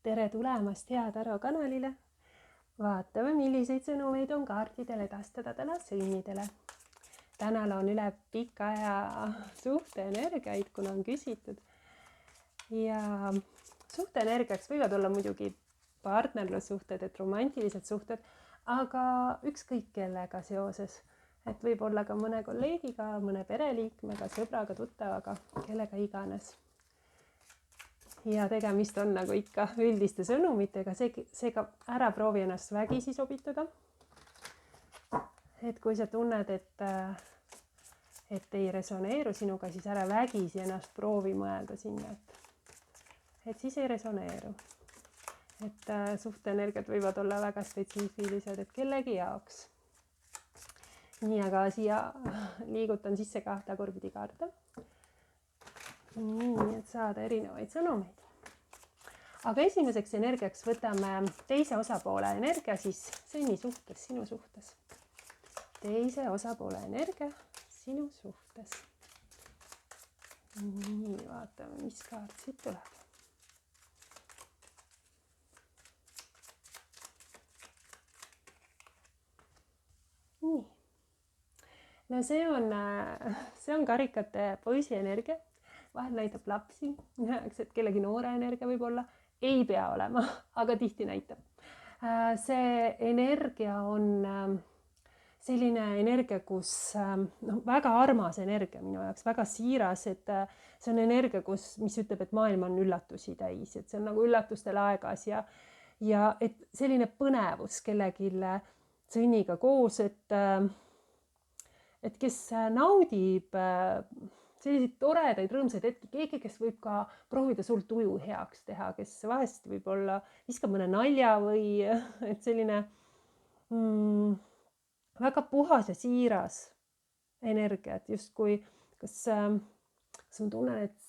tere tulemast Hea Taro kanalile. Vaatame, milliseid sõnumeid on kaartidel edastada täna sõnnidele. Täna on üle pika aja suhteenergiaid, kuna on küsitud. Ja suhteenergiaks võivad olla muidugi partnerlussuhted, et romantilised suhted, aga ükskõik kellega seoses. Et võib olla ka mõne kolleegiga, mõne pereliikmega, sõbraga, tuttavaga, kellega iganes. Ja tegemist on nagu ikka üldiste sõnumitega, seega ära proovi ennast vägisi sobitada. Et kui sa tunned, et ei resoneeru sinuga, siis ära vägisi ennast proovi mõelda sinna, et siis ei resoneeru. Et suhteenergiad võivad olla väga spetsiifilised, et kellegi jaoks. Nii, aga siia liigutan sisse ka tagurpidi kaarte. Nii, et saada erinevaid sõnumeid. Aga esimeseks energiaks võtame teise osapoole energia siis sõnni suhtes, sinu suhtes. Teise osapoole energia sinu suhtes. Nii, vaatame, mis kaart siit tuleb. Nii. No see on karikate poisi energia. Vahel näitab lapsi, et kellegi noore energia võib olla, ei pea olema, aga tihti näitab. See energia on selline energia, kus väga armas energia minu jaoks, väga siiras, et see on energia, mis ütleb, et maailm on üllatusi täis, et see on nagu üllatustel aegas ja et selline põnevus kellegi sõnniga koos, et kes naudib selliseid toredaid, rõõmsaid hetki, keegi, kes võib ka proovida sul tuju heaks teha, kes vahest võib-olla viskab mõne nalja või et selline väga puhas ja siiras energia, et justkui, kas ma tunnen, et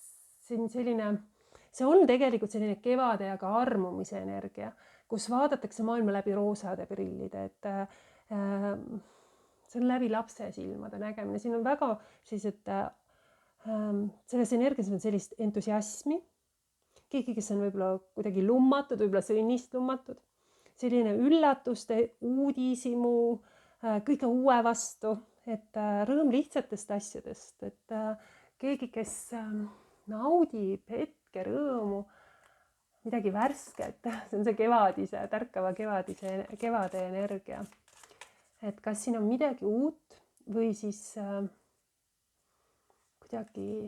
see on tegelikult selline kevade ja ka armumise energia, kus vaadatakse maailma läbi roosade prillide, et see on läbi lapse silmade nägemine. Siin on väga sellised, selles energias on sellist entusiasmi. Keegi, kes on võib-olla kuidagi lummatud, võib-olla sõnnist lummatud. Selline üllatuste, uudisimu, kõige uue vastu, et rõõm lihtsatest asjadest, et keegi, kes naudib hetke rõõmu, midagi värsket, see on see kevadise, tärkava kevade energia. Et kas siin on midagi uut või siis kuidagi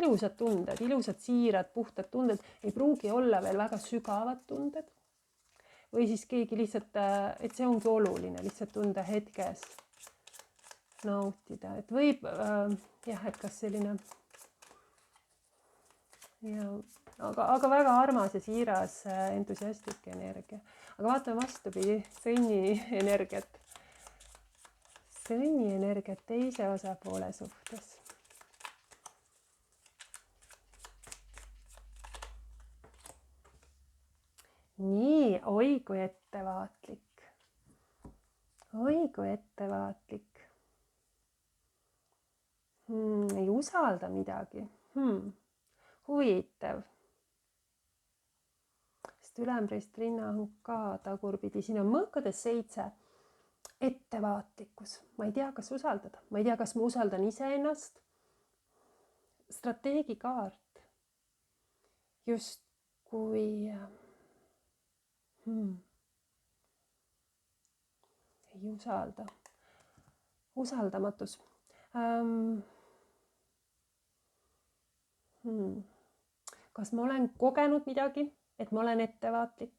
ilusad tunded, ilusad siirad, puhtad tunded, ei pruugi olla veel väga sügavad tunded. Või siis keegi lihtsalt, et see ongi oluline, lihtsalt tunda hetkes nautida. Et võib, et kas selline, aga väga armas ja siiras entusiastlik energia. Aga vaatame vastupidi, sõnni energiat teise osapoole suhtes. Nii, oi kui ettevaatlik. Oi kui ettevaatlik. Ei usalda midagi. Huvitav. Sest ülemprist rinnahung ka tagurpidi. Siin on mõõkades 7. Ettevaatlikkus. Ma ei tea, kas usaldada. Ma ei tea, kas ma usaldan iseennast. Strateegikaart. Just kui ei usalda. Usaldamatus. Kas ma olen kogenud midagi, et ma olen ettevaatlik?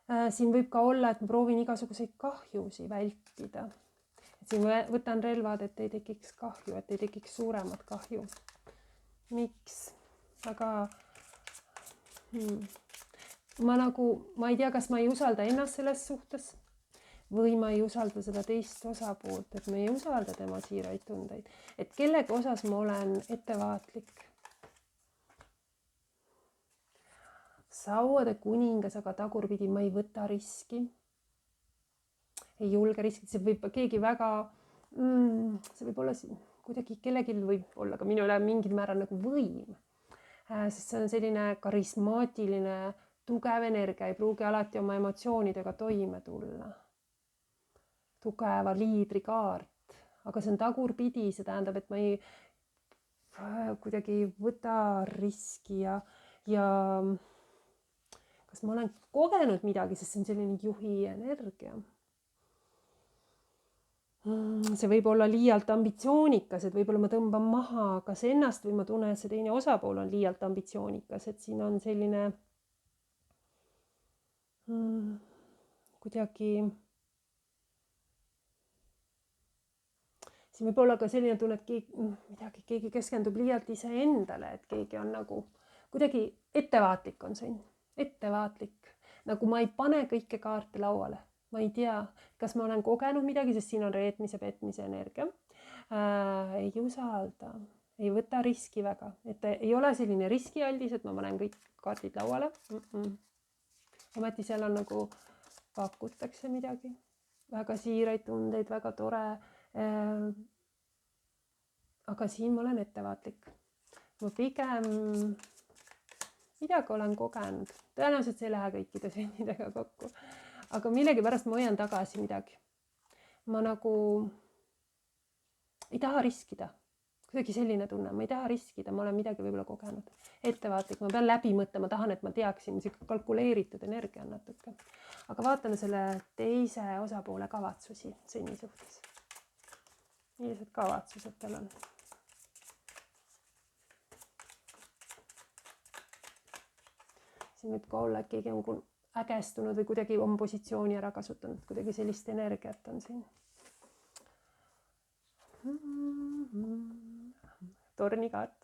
Siin võib ka olla, et ma proovin igasuguseid kahjusi vältida. Et siin võtan relvad, et ei tekiks kahju, et ei tekiks suuremat kahju. Miks? Aga ma ei tea, kas ma ei usalda ennast selles suhtes või ma ei usalda seda teist osapoolt, et ma ei usalda tema siiraid tundeid. Et kellega osas ma olen ettevaatlik. Sauade kuningas, aga tagurpidi ma ei võta riski. Ei julge riskida, see võib keegi väga, see võib olla kuidagi kellelgi võib olla ka minu üle mingil määral nagu võim. sest see on selline karismaatiline, tugev energia, ei pruugi alati oma emotsioonidega toime tulla. Tugeva liidri kaart, aga see on tagurpidi, see tähendab, et ma ei kuidagi võta riski ja kas ma olen kogenud midagi, sest see on selline juhi energia. See võib olla liialt ambitsioonikas, et võib-olla ma tõmban maha kas ennast või ma tunnen, et see teine osapool on liialt ambitsioonikas, et siin on selline kuidagi, siin võib olla ka selline tunne, et keegi keskendub liialt iseendale, et keegi on nagu kuidagi ettevaatlik on siin, ettevaatlik, nagu ma ei pane kõike kaarte lauale. Ma ei tea, kas ma olen kogenud midagi, sest siin on reetmise, petmise energia. Ei usalda, ei võta riski väga, et ei ole selline riskialdis, et ma panen kõik kaardid lauale. Ometi seal on nagu pakutakse midagi, väga siiraid tundeid, väga tore. Aga siin ma olen ettevaatlik. Ma pigem midagi olen kogenud. Tõenäoliselt see ei lähe kõikide sünnidega kokku. Aga millegipärast ma hoian tagasi midagi. Ma nagu ei taha riskida. Kuidagi selline tunne, ma ei taha riskida, ma olen midagi võib-olla kogenud. Ettevaatlik, ma pean läbi mõtlema, tahan, et ma teaksin, see kalkuleeritud energia on natuke. Aga vaatame selle teise osapoole kavatsusi seni suhtes. Millised kavatsused tal on? Siin võib ka olla, et keegi on ägestunud või kuidagi on positsiooni ära kasutanud, kuidagi sellist energiat on siin. Tornikaart,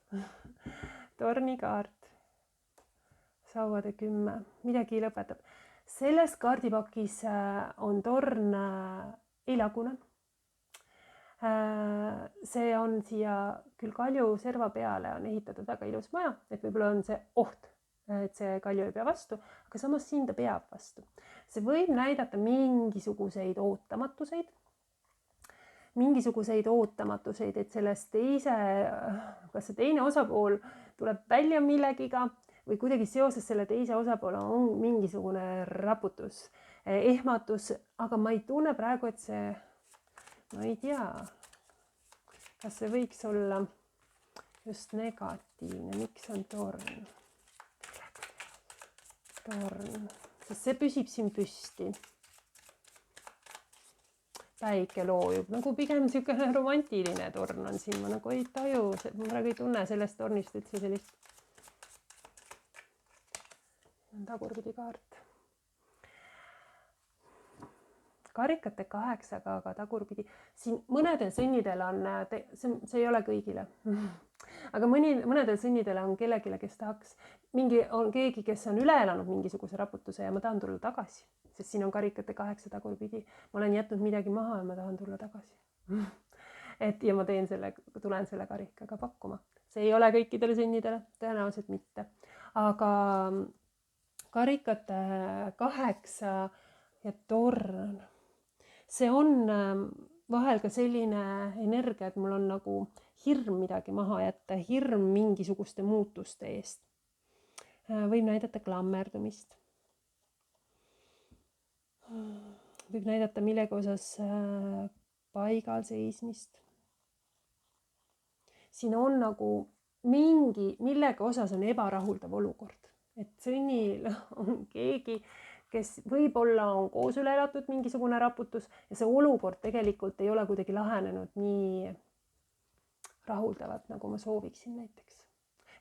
tornikaart, sauade 10, midagi lõpetab. Selles kaardipakis on torn ei lagune. See on siia küll kalju serva peale on ehitatud väga ilus maja, et võib-olla on see oht, et see kalju ei pea vastu, aga samas siin ta peab vastu. See võib näidata mingisuguseid ootamatuseid, et sellest kas see teine osapool tuleb välja millegiga või kuidagi seoses selle teise osapoole on mingisugune raputus, ehmatus, aga ma ei tunne praegu, et see, ma ei tea, kas see võiks olla just negatiivne, miks on torn, sest see püsib siin püsti. Päike loojub, nagu pigem niisugune romantiline torn on siin, ma nagu ei taju, ma praegu ei tunne sellest tornist üldse sellist. Tagurpidi kaart. Karikate 8, aga tagurpidi. Siin mõnedel sünnidel on, see ei ole kõigile, aga mõnedel sünnidel on kellegile, kes tahaks, on keegi, kes on üle elanud mingisuguse raputuse ja ma tahan tulla tagasi, sest siin on karikate 8 tagurpidi. Ma olen jätnud midagi maha ja ma tahan tulla tagasi. Ja ma tulen selle karikaga pakkuma. See ei ole kõikidele sünnidele, tõenäoliselt mitte. Aga karikate 8 ja torn, see on vahel ka selline energia, et mul on nagu hirm midagi maha jätta, hirm mingisuguste muutuste eest. Võib näidata klammerdumist. Võib näidata millegi osas paigal seismist. Siin on nagu millega osas on ebarahuldav olukord. Et sünnil on keegi, kes võib-olla on koos üle elatud mingisugune raputus ja see olukord tegelikult ei ole kuidagi lahenenud nii rahuldavalt, nagu ma sooviksin näiteks.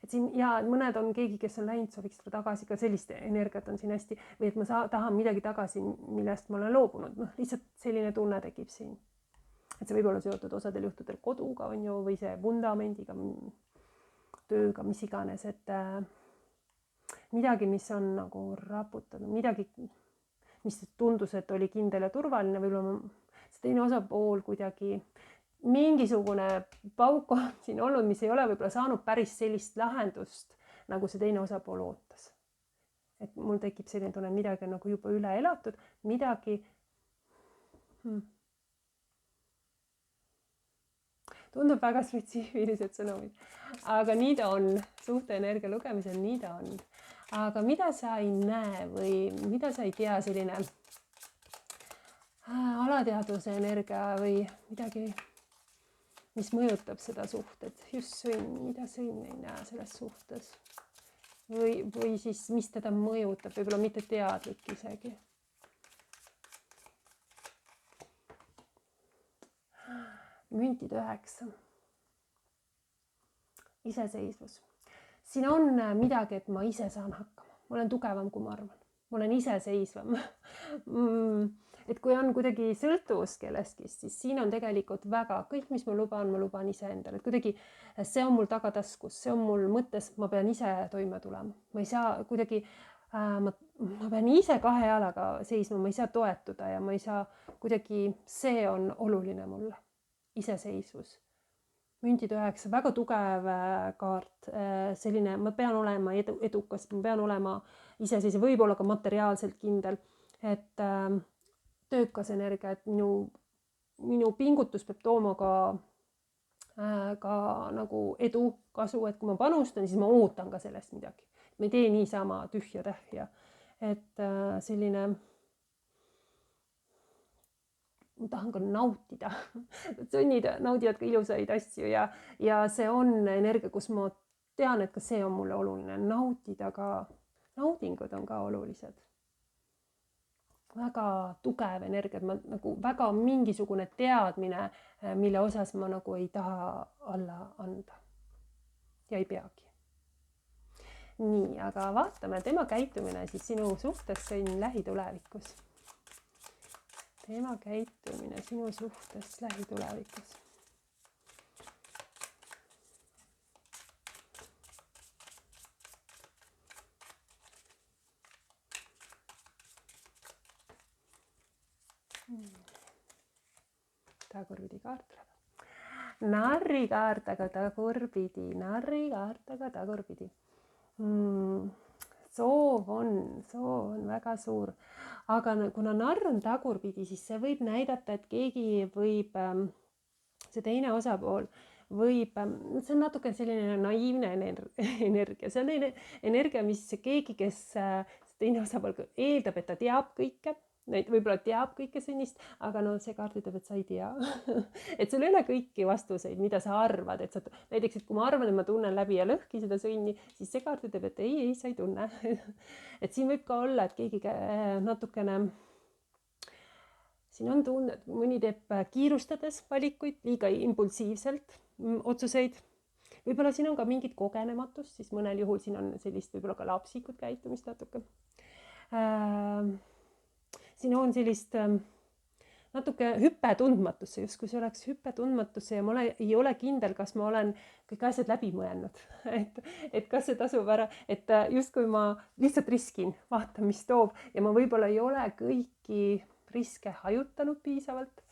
Et siin, ja mõned on keegi, kes on läinud, sooviks ta tagasi, ka sellist energiat on siin hästi, või et ma tahan midagi tagasi, millest ma olen loobunud. Lihtsalt selline tunne tekib siin. Et see võib olla seotud osadel juhtudel koduga on ju, või see vundamendiga, tööga, mis iganes, et midagi, mis on nagu raputanud, midagi, mis tundus, et oli kindel ja turvaline, võib-olla see teine osapool kuidagi mingisugune pauk on siin olnud, mis ei ole võib-olla saanud päris sellist lahendust, nagu see teine osapool ootas. Et mul tekib selline tunne, midagi on nagu juba üle elatud, midagi tundub väga spetsiifilised sõnumid, aga nii ta on, suhteenergia lugemisel nii ta on. Aga mida sa ei näe või mida sa ei tea, selline alateadvuse energia või midagi, mis mõjutab seda suhted, just sõnn, mida sõnn ei näe selles suhtes või siis mis teda mõjutab, võib-olla mitte teadlik isegi. Müntide 9. Iseseisvus. Siin on midagi, et ma ise saan hakkama. Ma olen tugevam, kui ma arvan. Ma olen iseseisvam. Et kui on kuidagi sõltuvus kellestki, siis siin on tegelikult väga, kõik, mis ma luban ise endale. Et kuidagi see on mul tagataskus, see on mul mõttes, ma pean ise toime tulema. Ma ei saa kuidagi, ma pean ise 2 jalaga seisma, ma ei saa toetuda ja ma ei saa kuidagi, see on oluline mulle. Iseseisvus. Müntide 9, väga tugev kaart, selline, ma pean olema edukas, ma pean olema iseseisev, võib-olla ka materiaalselt kindel, et töökas energia, et minu pingutus peab tooma ka nagu edu, kasu, et kui ma panustan, siis ma ootan ka sellest midagi. Ma ei tee niisama tühja tähja, et selline ma tahan ka nautida. Sõnnid naudivad ka ilusaid asju ja see on energia, kus ma tean, et ka see on mulle oluline. Nautida ka, naudingud on ka olulised. Väga tugev energia, ma nagu väga mingisugune teadmine, mille osas ma nagu ei taha alla anda. Ja ei peagi. Nii, aga vaatame tema käitumine siis sinu suhtes sõnn lähitulevikus. Tema käitumine sinu suhtes lähitulevikus. Tagurpidi kaart tuleb. Narri kaart, aga tagurpidi. Narri kaart, aga tagurpidi. Soov on väga suur. Aga kuna narr on tagurpidi, siis see võib näidata, et keegi võib, see teine osapool võib, see on natuke selline naiivne energia. See on energia, mis keegi, kes teine osapool eeldab, et ta teab kõike, võib-olla teab kõike sõnnist, aga no see kaart ütleb, et sa ei tea. Et sul ei ole kõiki vastuseid, mida sa arvad. Et sa, näiteks, et kui ma arvan, et ma tunnen läbi ja lõhki seda sõnni, siis see kaart ütleb, et ei, sa ei tunne. Et siin võib ka olla, et keegi natukene, siin on tunne, et mõni teeb kiirustades valikuid, liiga impulsiivselt otsuseid. Võib-olla siin on ka mingit kogenematust, siis mõnel juhul siin on sellist võib-olla ka lapsikut käitumist natuke. Siin on sellist natuke hüppe tundmatusse, just kui see oleks hüppe tundmatusse ja ma ei ole kindel, kas ma olen kõik asjad läbi mõelnud. Et kas see tasub ära, et just kui ma lihtsalt riskin, vaatan, mis toob ja ma võib-olla ei ole kõiki riske hajutanud piisavalt,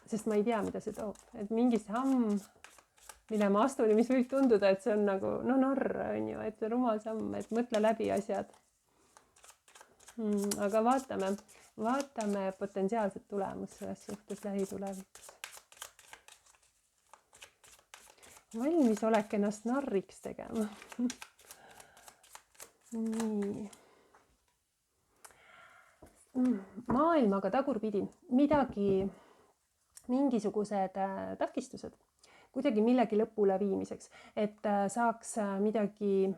sest ma ei tea, mida see toob. Et mingi samm, mille ma astun ja mis võib tunduda, et see on nagu, no narr on ju, et see rumal samm, et mõtle läbi asjad. Aga vaatame potentsiaalset tulemust selles suhtes lähitulevikus. Valmis olek ennast narriks tegema. Nii. Maailmaga tagurpidi. Mingisugused takistused. Kuidagi millegi lõpule viimiseks. Et saaks midagi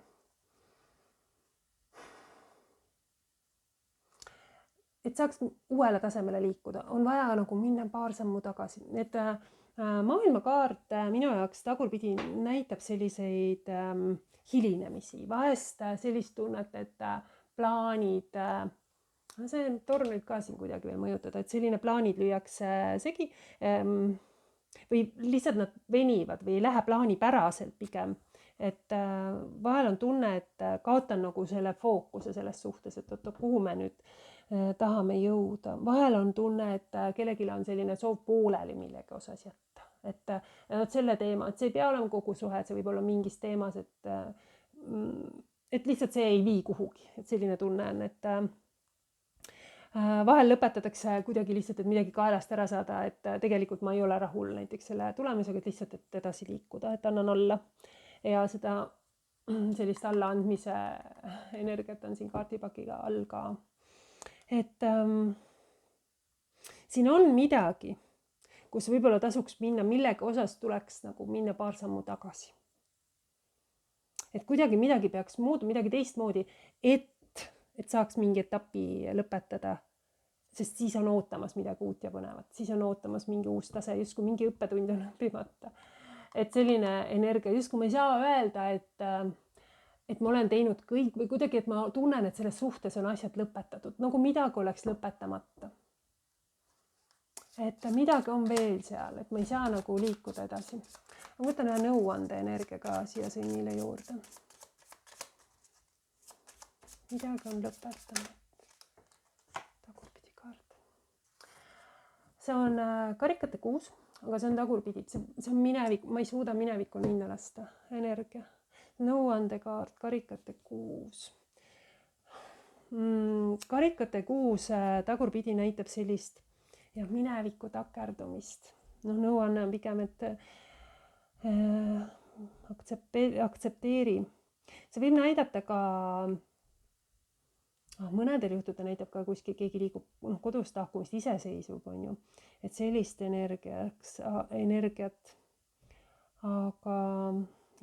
et saaks uuele tasemele liikuda, on vaja nagu minna paar sammu tagasi. Et maailmakaart minu jaoks tagurpidi näitab selliseid hilinemisi, vahest sellist tunnet, et plaanid, see torn võib ka siin kuidagi veel mõjutada, et selline plaanid lüüakse segi või lihtsalt nad venivad või ei lähe plaanipäraselt pigem. Et vahel on tunne, et kaotan nagu selle fookuse selles suhtes, et kuhu me nüüd tahame jõuda. Vahel on tunne, et kellelgi on selline soov pooleli millegi osas jätta. Et selle teema, et see ei pea olema kogu suhe, see võib olla mingis teemas, et lihtsalt see ei vii kuhugi. Et selline tunne on, et Vahel lõpetatakse kuidagi lihtsalt, et midagi kaelast ära saada, et tegelikult ma ei ole rahul näiteks selle tulemusega, et lihtsalt, et edasi liikuda, et annan alla. Ja seda sellist allaandmise energiat on siin kaardipakiga all ka. Et siin on midagi, kus võib-olla tasuks minna, millega osas tuleks nagu minna paar sammu tagasi. Et kuidagi midagi peaks muutuma, midagi teistmoodi, et saaks mingi etapi lõpetada, sest siis on ootamas midagi uut ja põnevat, siis on ootamas mingi uus tase, justkui mingi õppetund on õppimata. Et selline energia, justkui ma ei saa öelda, et ma olen teinud kõik või kuidagi, et ma tunnen, et selles suhtes on asjad lõpetatud, nagu midagi oleks lõpetamata. Et midagi on veel seal, et ma ei saa nagu liikuda edasi. Ma võtan ühe nõuande energia ka siia sõnnile juurde. Midagi on lõpetanud. Tagurpidi kaart. See on karikate 6, aga see on tagurpidi. See on minevik, ma ei suuda minevikul minna lasta. Energia. Nõuandekaart, karikate 6. Karikate 6 tagurpidi näitab sellist mineviku takerdumist. Nõuanne on pigem, et aktsepteeri. See võib näidata ka, mõnedel juhtudel näitab ka kuskil keegi liigub kodust lahkumist, iseseisvub, on ju. Et sellist energiat, aga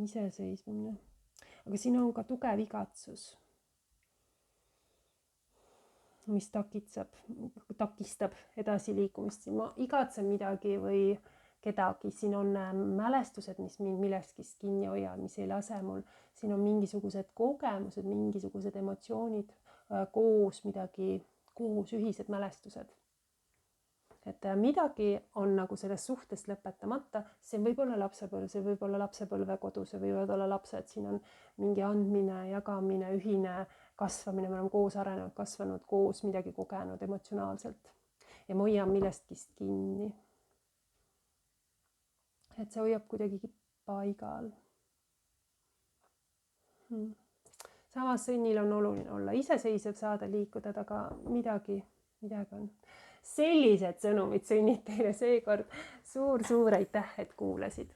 iseseisvumine. Aga siin on ka tugev igatsus, mis takistab edasiliikumist. Ma igatsen midagi või kedagi, siin on mälestused, mis mind millestki kinni hoiavad, mis ei lase mul. Siin on mingisugused kogemused, mingisugused emotsioonid koos, midagi koos, ühised mälestused. Et midagi on nagu selles suhtes lõpetamata, see võib olla lapsepõlv, see võib olla lapsepõlvekodu, see võivad olla lapsed, siin on mingi andmine, jagamine, ühine kasvamine, me oleme koos arenenud, kasvanud, koos midagi kogenud emotsionaalselt ja ma hoian millestki kinni. Et see hoiab kuidagi paigal. Samas sõnnil on oluline olla iseseisev, saada liikuda, aga midagi on. Sellised sõnumid sõnnid teile seekord. Suur aitäh, et kuulasid.